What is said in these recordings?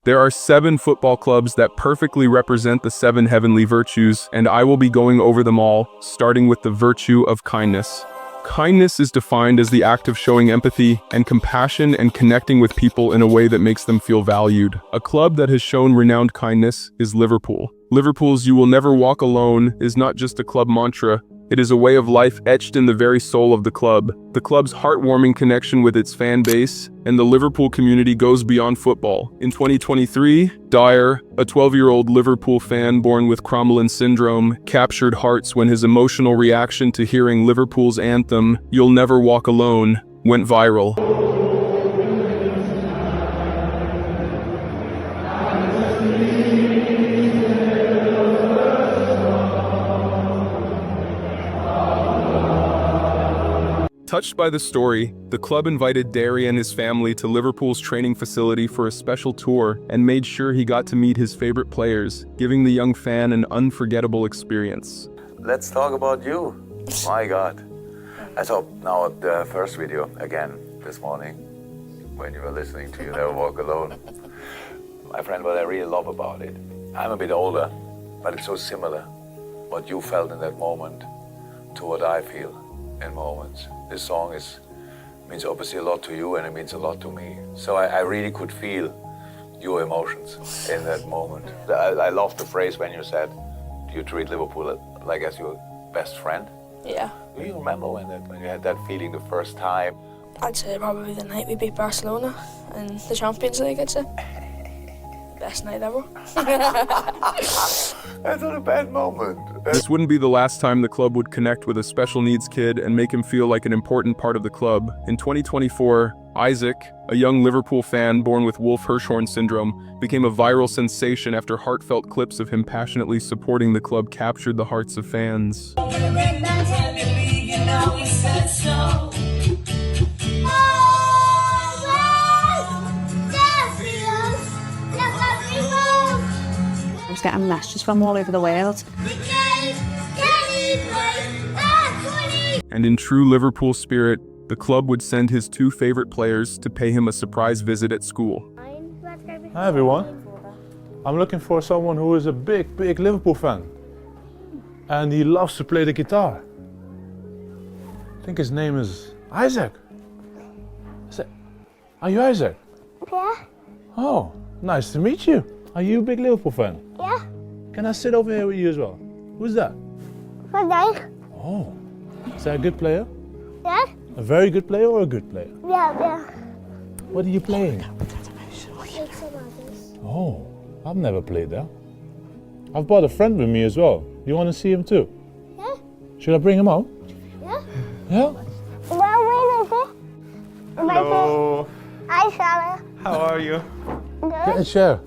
There are 7 football clubs that perfectly represent the 7 heavenly virtues, and I will be going over them all, starting with the virtue of kindness. Kindness is defined as the act of showing empathy and compassion and connecting with people in a way that makes them feel valued. A club that has shown renowned kindness is Liverpool. Liverpool's "You will never walk alone" is not just a club mantra, it is a way of life etched in the very soul of the club. The club's heartwarming connection with its fan base and the Liverpool community goes beyond football. In 2023, Dyer, a 12-year-old Liverpool fan born with Cromwell syndrome, captured hearts when his emotional reaction to hearing Liverpool's anthem, "You'll Never Walk Alone," went viral. Touched by the story, the club invited Derry and his family to Liverpool's training facility for a special tour and made sure he got to meet his favorite players, giving the young fan an unforgettable experience. Let's talk about you. My God. I saw now the first video again this morning when you were listening to "You Never Walk Alone." My friend, what I really love about it, I'm a bit older, but it's so similar what you felt in that moment to what I feel in moments. This song means obviously a lot to you and it means a lot to me. So I really could feel your emotions in that moment. I love the phrase when you said you treat Liverpool like as your best friend. Yeah. Do you remember when you had that feeling the first time? I'd say probably the night we beat Barcelona in the Champions League, I'd say. Best night ever. That's not a bad moment. This wouldn't be the last time the club would connect with a special needs kid and make him feel like an important part of the club. In 2024, Isaac, a young Liverpool fan born with Wolff-Hirschhorn syndrome, became a viral sensation after heartfelt clips of him passionately supporting the club captured the hearts of fans. I was getting messages from all over the world. And in true Liverpool spirit, the club would send his 2 favorite players to pay him a surprise visit at school. Hi everyone. I'm looking for someone who is a big Liverpool fan. And he loves to play the guitar. I think his name is Isaac. Are you Isaac? Yeah. Oh, nice to meet you. Are you a big Liverpool fan? Yeah. Can I sit over here with you as well? Who's that? Okay. Oh, is that a good player? Yeah. A very good player or a good player? Yeah. What are you playing? Like some others. Oh, I've never played that. I've brought a friend with me as well. You want to see him too? Yeah. Should I bring him out? Yeah. Yeah? Hello. Hi, Sarah. How are you? Get a chair.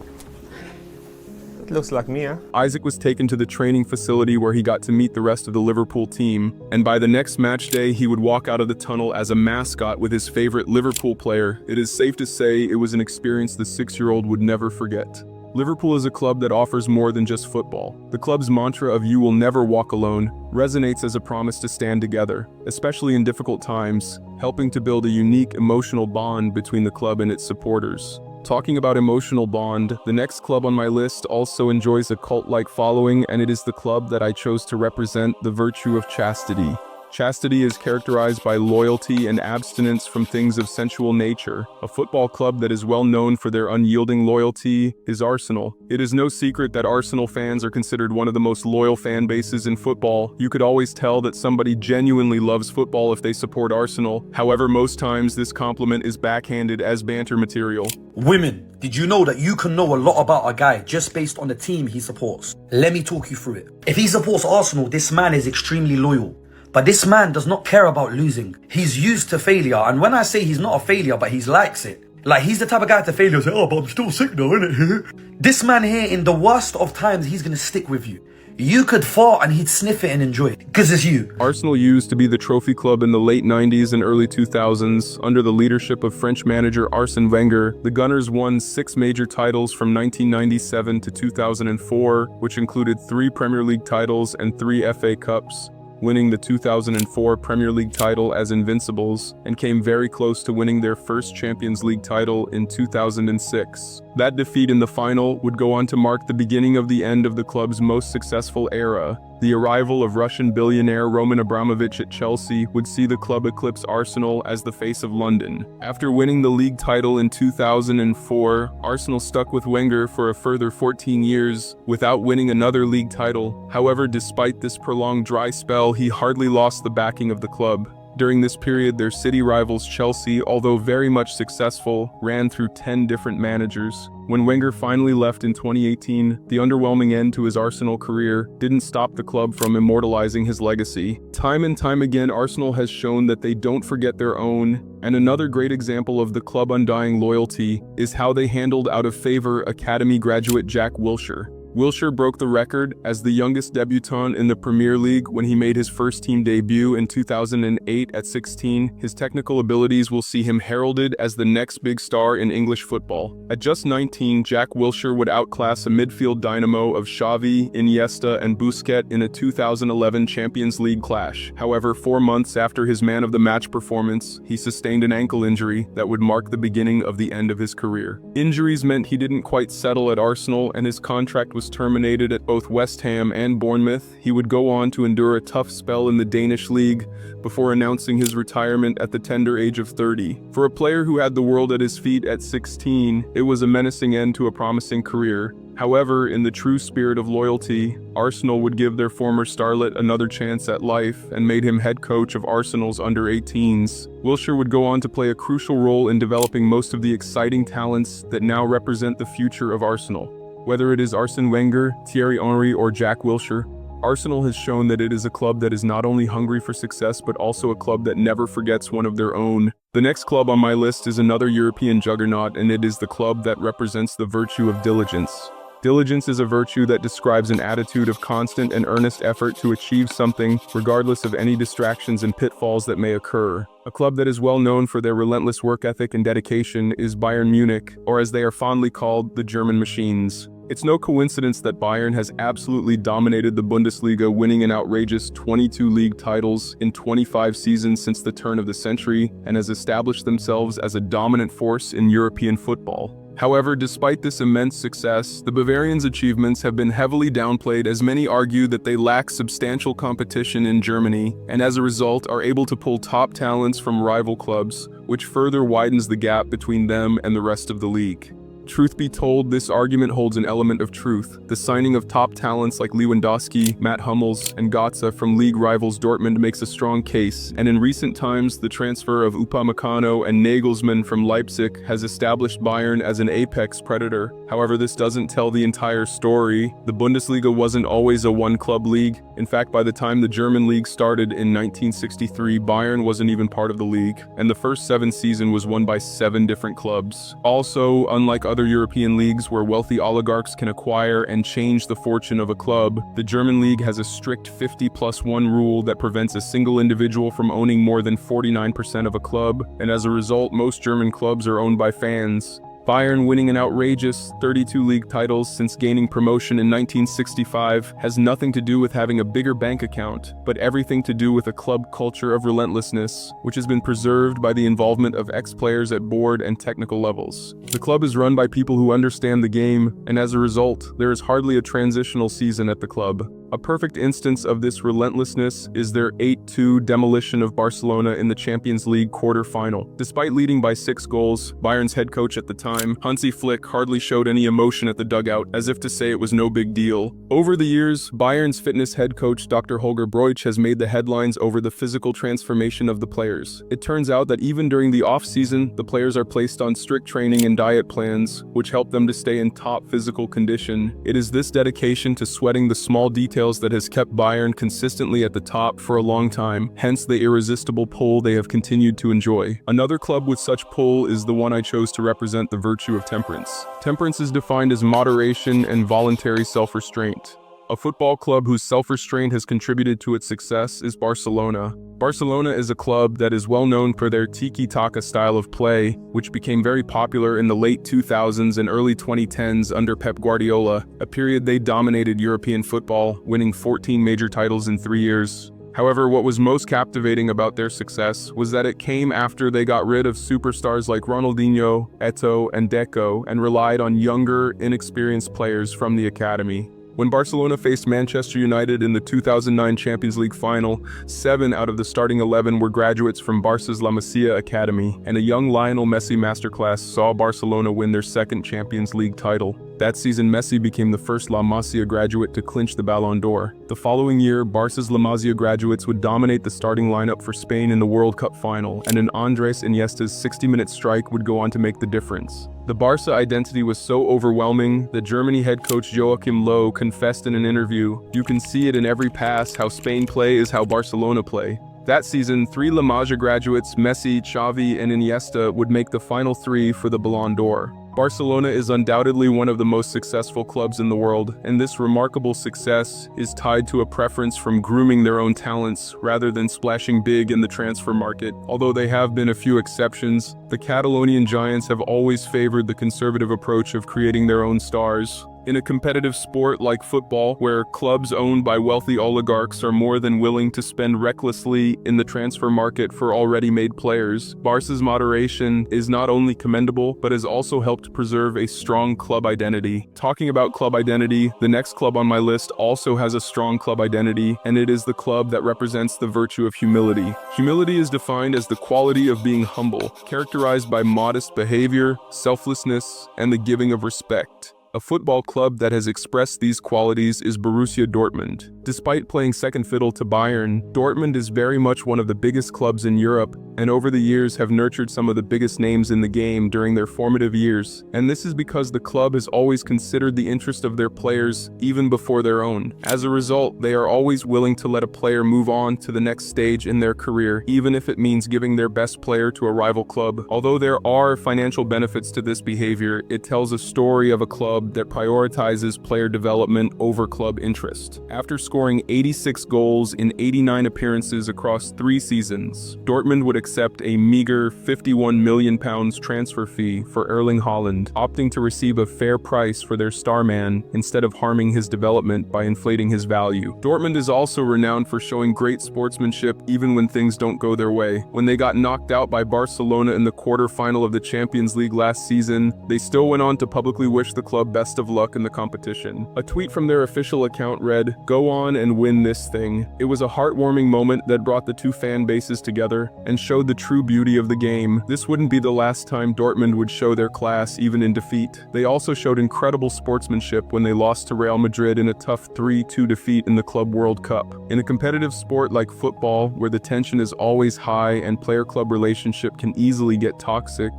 It looks like me, huh? Isaac was taken to the training facility where he got to meet the rest of the Liverpool team, and by the next match day, he would walk out of the tunnel as a mascot with his favorite Liverpool player. It is safe to say it was an experience the 6-year-old would never forget. Liverpool is a club that offers more than just football. The club's mantra of "You will never walk alone" resonates as a promise to stand together, especially in difficult times, helping to build a unique emotional bond between the club and its supporters. Talking about emotional bond, the next club on my list also enjoys a cult-like following, and it is the club that I chose to represent the virtue of chastity. Chastity is characterized by loyalty and abstinence from things of sensual nature. A football club that is well known for their unyielding loyalty is Arsenal. It is no secret that Arsenal fans are considered one of the most loyal fan bases in football. You could always tell that somebody genuinely loves football if they support Arsenal. However, most times this compliment is backhanded as banter material. Women, did you know that you can know a lot about a guy just based on the team he supports? Let me talk you through it. If he supports Arsenal, this man is extremely loyal. But this man does not care about losing. He's used to failure, and when I say he's not a failure, but he likes it. Like, he's the type of guy to failure say, "Oh, but I'm still sick though, innit?" This man here, in the worst of times, he's gonna stick with you. You could fart and he'd sniff it and enjoy it, because it's you. Arsenal used to be the trophy club in the late 90s and early 2000s. Under the leadership of French manager Arsène Wenger, the Gunners won 6 major titles from 1997 to 2004, which included 3 Premier League titles and 3 FA Cups. winning the 2004 Premier League title as Invincibles, and came very close to winning their first Champions League title in 2006. That defeat in the final would go on to mark the beginning of the end of the club's most successful era. The arrival of Russian billionaire Roman Abramovich at Chelsea would see the club eclipse Arsenal as the face of London. After winning the league title in 2004, Arsenal stuck with Wenger for a further 14 years without winning another league title. However, despite this prolonged dry spell, he hardly lost the backing of the club. During this period, their city rivals Chelsea, although very much successful, ran through 10 different managers. When Wenger finally left in 2018, the underwhelming end to his Arsenal career didn't stop the club from immortalizing his legacy. Time and time again, Arsenal has shown that they don't forget their own, and another great example of the club undying loyalty is how they handled out of favor academy graduate Jack Wilshere. Wilshere broke the record as the youngest debutant in the Premier League when he made his first team debut in 2008 at 16. His technical abilities will see him heralded as the next big star in English football. At just 19, Jack Wilshere would outclass a midfield dynamo of Xavi, Iniesta, and Busquets in a 2011 Champions League clash. However, 4 months after his man-of-the-match performance, he sustained an ankle injury that would mark the beginning of the end of his career. Injuries meant he didn't quite settle at Arsenal, and his contract was terminated at both West Ham and Bournemouth. He would go on to endure a tough spell in the Danish league before announcing his retirement at the tender age of 30. For a player who had the world at his feet at 16, it was a menacing end to a promising career. However, in the true spirit of loyalty, Arsenal would give their former starlet another chance at life and made him head coach of Arsenal's under-18s. Wilshere would go on to play a crucial role in developing most of the exciting talents that now represent the future of Arsenal. Whether it is Arsene Wenger, Thierry Henry, or Jack Wilshere, Arsenal has shown that it is a club that is not only hungry for success but also a club that never forgets one of their own. The next club on my list is another European juggernaut, and it is the club that represents the virtue of diligence. Diligence is a virtue that describes an attitude of constant and earnest effort to achieve something, regardless of any distractions and pitfalls that may occur. A club that is well known for their relentless work ethic and dedication is Bayern Munich, or as they are fondly called, the German Machines. It's no coincidence that Bayern has absolutely dominated the Bundesliga, winning an outrageous 22 league titles in 25 seasons since the turn of the century, and has established themselves as a dominant force in European football. However, despite this immense success, the Bavarians' achievements have been heavily downplayed, as many argue that they lack substantial competition in Germany, and as a result are able to pull top talents from rival clubs, which further widens the gap between them and the rest of the league. Truth be told, this argument holds an element of truth. The signing of top talents like Lewandowski, Matt Hummels, and Götze from league rivals Dortmund makes a strong case, and in recent times, the transfer of Upamecano and Nagelsmann from Leipzig has established Bayern as an apex predator. However, this doesn't tell the entire story. The Bundesliga wasn't always a one-club league. In fact, by the time the German league started in 1963, Bayern wasn't even part of the league, and the first 7 seasons was won by 7 different clubs. Also, unlike other European leagues where wealthy oligarchs can acquire and change the fortune of a club, the German league has a strict 50+1 rule that prevents a single individual from owning more than 49% of a club, and as a result, most German clubs are owned by fans. Bayern winning an outrageous 32 league titles since gaining promotion in 1965 has nothing to do with having a bigger bank account, but everything to do with a club culture of relentlessness, which has been preserved by the involvement of ex-players at board and technical levels. The club is run by people who understand the game, and as a result, there is hardly a transitional season at the club. A perfect instance of this relentlessness is their 8-2 demolition of Barcelona in the Champions League quarter-final. Despite leading by 6 goals, Bayern's head coach at the time, Hansi Flick, hardly showed any emotion at the dugout, as if to say it was no big deal. Over the years, Bayern's fitness head coach Dr. Holger Broich has made the headlines over the physical transformation of the players. It turns out that even during the off-season, the players are placed on strict training and diet plans, which help them to stay in top physical condition. It is this dedication to sweating the small details that has kept Bayern consistently at the top for a long time, hence the irresistible pull they have continued to enjoy. Another club with such pull is the one I chose to represent the virtue of temperance. Temperance is defined as moderation and voluntary self-restraint. A football club whose self-restraint has contributed to its success is Barcelona. Barcelona is a club that is well known for their tiki-taka style of play, which became very popular in the late 2000s and early 2010s under Pep Guardiola, a period they dominated European football, winning 14 major titles in 3 years. However, what was most captivating about their success was that it came after they got rid of superstars like Ronaldinho, Eto'o, and Deco and relied on younger, inexperienced players from the academy. When Barcelona faced Manchester United in the 2009 Champions League final, 7 out of the starting 11 were graduates from Barca's La Masia Academy, and a young Lionel Messi masterclass saw Barcelona win their second Champions League title. That season, Messi became the first La Masia graduate to clinch the Ballon d'Or. The following year, Barca's La Masia graduates would dominate the starting lineup for Spain in the World Cup final, and an Andres Iniesta's 60-minute strike would go on to make the difference. The Barca identity was so overwhelming that Germany head coach Joachim Löw confessed in an interview, "You can see it in every pass, how Spain play is how Barcelona play." That season, 3 La Masia graduates, Messi, Xavi, and Iniesta, would make the final 3 for the Ballon d'Or. Barcelona is undoubtedly one of the most successful clubs in the world, and this remarkable success is tied to a preference from grooming their own talents rather than splashing big in the transfer market. Although there have been a few exceptions, the Catalonian giants have always favored the conservative approach of creating their own stars. In a competitive sport like football, where clubs owned by wealthy oligarchs are more than willing to spend recklessly in the transfer market for already made players, Barca's moderation is not only commendable, but has also helped preserve a strong club identity. Talking about club identity, the next club on my list also has a strong club identity, and it is the club that represents the virtue of humility. Humility is defined as the quality of being humble, characterized by modest behavior, selflessness, and the giving of respect. A football club that has expressed these qualities is Borussia Dortmund. Despite playing second fiddle to Bayern, Dortmund is very much one of the biggest clubs in Europe, and over the years have nurtured some of the biggest names in the game during their formative years. And this is because the club has always considered the interest of their players even before their own. As a result, they are always willing to let a player move on to the next stage in their career, even if it means giving their best player to a rival club. Although there are financial benefits to this behavior, it tells a story of a club that prioritizes player development over club interest. After scoring 86 goals in 89 appearances across 3 seasons, Dortmund would accept a meager £51 million transfer fee for Erling Haaland, opting to receive a fair price for their star man instead of harming his development by inflating his value. Dortmund is also renowned for showing great sportsmanship even when things don't go their way. When they got knocked out by Barcelona in the quarter-final of the Champions League last season, they still went on to publicly wish the club best of luck in the competition. A tweet from their official account read, "Go on and win this thing." It was a heartwarming moment that brought the two fan bases together and showed the true beauty of the game. This wouldn't be the last time Dortmund would show their class even in defeat. They also showed incredible sportsmanship when they lost to Real Madrid in a tough 3-2 defeat in the Club World Cup. In a competitive sport like football, where the tension is always high and player-club relationship can easily get toxic,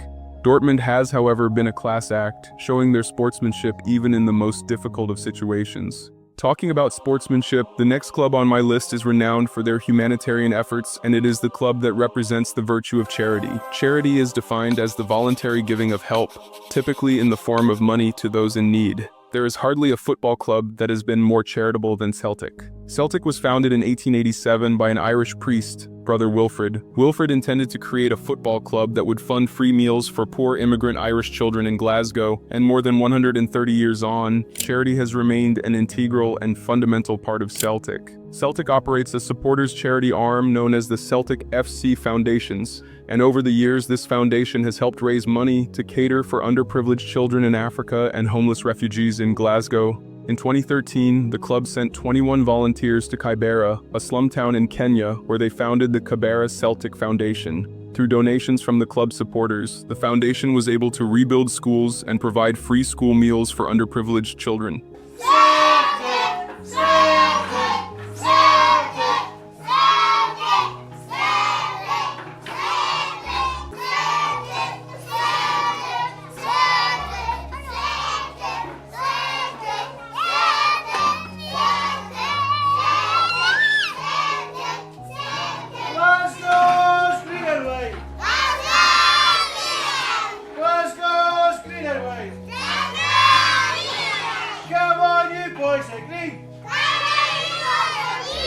Dortmund has, however, been a class act, showing their sportsmanship even in the most difficult of situations. Talking about sportsmanship, the next club on my list is renowned for their humanitarian efforts, and it is the club that represents the virtue of charity. Charity is defined as the voluntary giving of help, typically in the form of money to those in need. There is hardly a football club that has been more charitable than Celtic. Celtic was founded in 1887 by an Irish priest, Brother Wilfrid. Wilfrid intended to create a football club that would fund free meals for poor immigrant Irish children in Glasgow, and more than 130 years on, charity has remained an integral and fundamental part of Celtic. Celtic operates a supporters charity arm known as the Celtic FC Foundations, and over the years this foundation has helped raise money to cater for underprivileged children in Africa and homeless refugees in Glasgow. In 2013, the club sent 21 volunteers to Kibera, a slum town in Kenya, where they founded the Kibera Celtic Foundation. Through donations from the club supporters, the foundation was able to rebuild schools and provide free school meals for underprivileged children.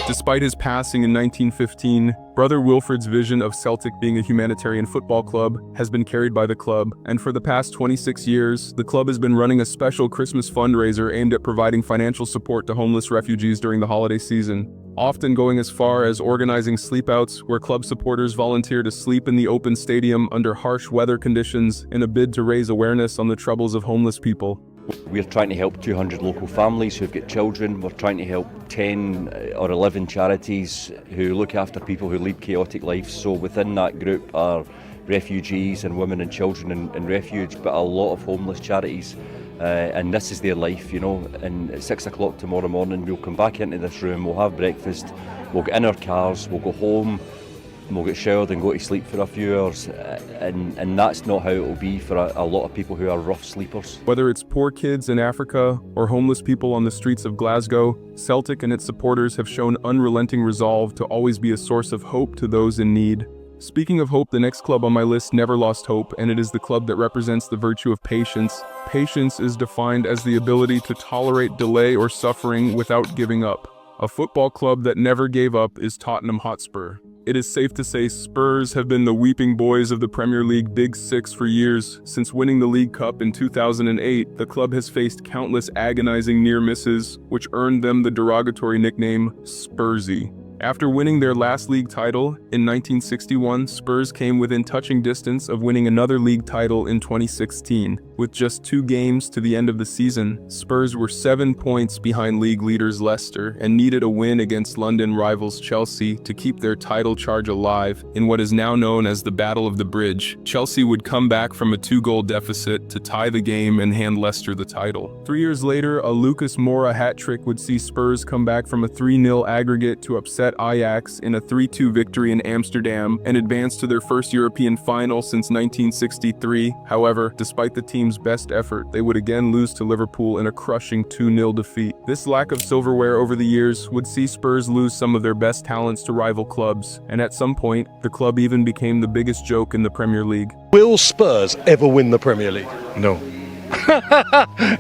Despite his passing in 1915, Brother Wilfrid's vision of Celtic being a humanitarian football club has been carried by the club, and for the past 26 years, the club has been running a special Christmas fundraiser aimed at providing financial support to homeless refugees during the holiday season. often going as far as organizing sleepouts where club supporters volunteer to sleep in the open stadium under harsh weather conditions in a bid to raise awareness on the troubles of homeless people. We're trying to help 200 local families who've got children. We're trying to help 10 or 11 charities who look after people who lead chaotic lives. So within that group are refugees and women and children in refuge, but a lot of homeless charities. And this is their life, you know. And at 6 o'clock tomorrow morning, we'll come back into this room, we'll have breakfast, we'll get in our cars, we'll go home, and we'll get showered and go to sleep for a few hours. And that's not how it will be for a lot of people who are rough sleepers. Whether it's poor kids in Africa or homeless people on the streets of Glasgow, Celtic and its supporters have shown unrelenting resolve to always be a source of hope to those in need. Speaking of hope, the next club on my list never lost hope, and it is the club that represents the virtue of patience. Patience is defined as the ability to tolerate delay or suffering without giving up. A football club that never gave up is Tottenham Hotspur. It is safe to say Spurs have been the weeping boys of the Premier League Big Six for years. Since winning the League Cup in 2008, the club has faced countless agonizing near misses, which earned them the derogatory nickname Spursy. After winning their last league title in 1961, Spurs came within touching distance of winning another league title in 2016. With just 2 games to the end of the season, Spurs were 7 points behind league leaders Leicester and needed a win against London rivals Chelsea to keep their title charge alive in what is now known as the Battle of the Bridge. Chelsea would come back from a 2-goal deficit to tie the game and hand Leicester the title. 3 years later, a Lucas Moura hat-trick would see Spurs come back from a 3-0 aggregate to upset Ajax in a 3-2 victory in Amsterdam and advance to their first European final since 1963. However, despite the team's best effort, they would again lose to Liverpool in a crushing 2-0 defeat. This lack of silverware over the years would see Spurs lose some of their best talents to rival clubs, and at some point, the club even became the biggest joke in the Premier League. Will Spurs ever win the Premier League? No.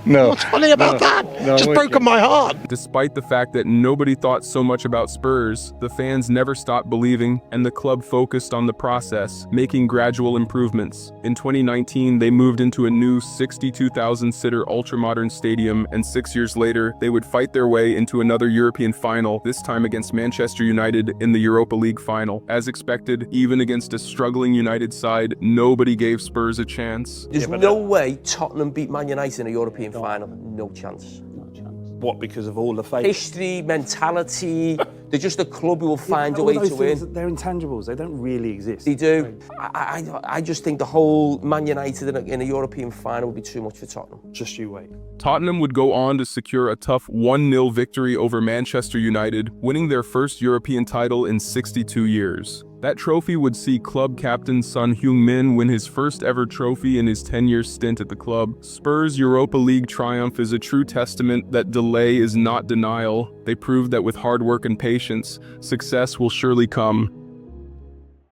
No. What's funny about that? Just broken my heart. Despite the fact that nobody thought so much about Spurs, the fans never stopped believing, and the club focused on the process, making gradual improvements. In 2019, they moved into a new 62,000-sitter ultra-modern stadium, and 6 years later, they would fight their way into another European final, this time against Manchester United in the Europa League final. As expected, even against a struggling United side, nobody gave Spurs a chance. There's no way Tottenham beat Man United in a European final. No chance. What, because of all the faith? History, mentality, they're just a club who will find a way to win. They're intangibles, they don't really exist. They do. I just think the whole Man United in a European final would be too much for Tottenham. Just you wait. Tottenham would go on to secure a tough 1-0 victory over Manchester United, winning their first European title in 62 years. That trophy would see club captain Son Heung-min win his first ever trophy in his 10-year stint at the club. Spurs' Europa League triumph is a true testament that delay is not denial. They proved that with hard work and patience, success will surely come.